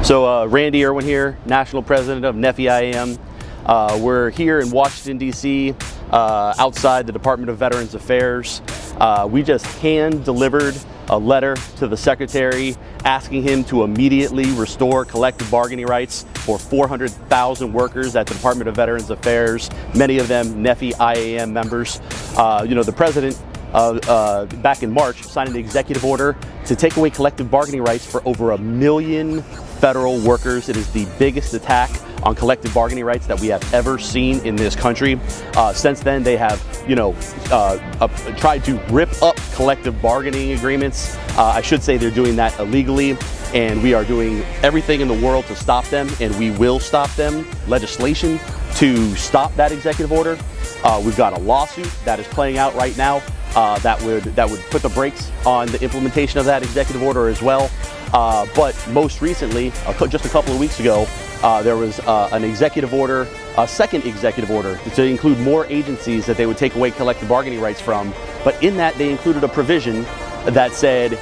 So Randy Erwin here, National President of NFFE-IAM. We're here in Washington, D.C., outside the Department of Veterans Affairs. We just hand-delivered a letter to the Secretary asking him to immediately restore collective bargaining rights for 400,000 workers at the Department of Veterans Affairs, many of them NFFE-IAM members. The President back in March signed an executive order to take away collective bargaining rights for over 1 million federal workers. It is the biggest attack on collective bargaining rights that we have ever seen in this country. Since then, they have, tried to rip up collective bargaining agreements. I should say they're doing that illegally, and we are doing everything in the world to stop them, and we will stop them. Legislation to stop that executive order. We've got a lawsuit that is playing out right now that would put the brakes on the implementation of that executive order as well. But most recently, just a couple of weeks ago, there was an executive order, a second executive order to include more agencies that they would take away collective bargaining rights from. But in that, they included a provision that said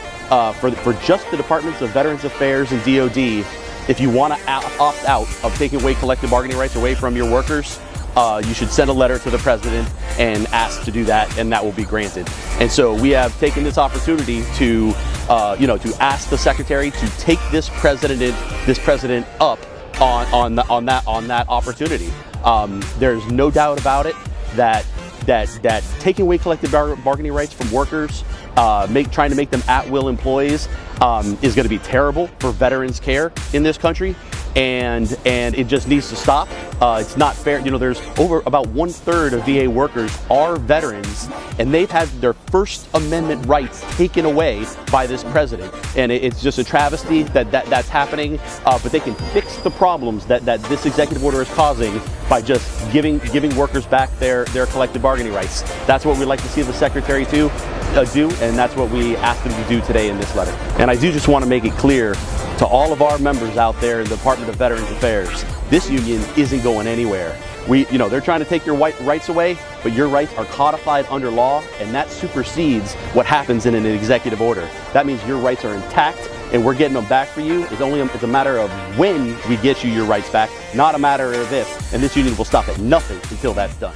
for just the Departments of Veterans Affairs and DOD, if you want to opt out of taking away collective bargaining rights away from your workers, you should send a letter to the President and ask to do that, and that will be granted. And so we have taken this opportunity to, to ask the Secretary to take this president up on that opportunity. There's no doubt about it that taking away collective bargaining rights from workers, trying to make them at-will employees, is going to be terrible for veterans care in this country. And it just needs to stop. It's not fair. There's about 1/3 of VA workers are veterans, and they've had their First Amendment rights taken away by this president. And it's just a travesty that's happening. But they can fix the problems that this executive order is causing by just giving workers back their collective bargaining rights. That's what we'd like to see the Secretary do, and that's what we asked him to do today in this letter. And I do just want to make it clear to all of our members out there in the Department of Veterans Affairs, this union isn't going anywhere. They're trying to take your rights away, but your rights are codified under law, and that supersedes what happens in an executive order. That means your rights are intact, and we're getting them back for you. It's a matter of when we get you your rights back, not a matter of if. And this union will stop at nothing until that's done.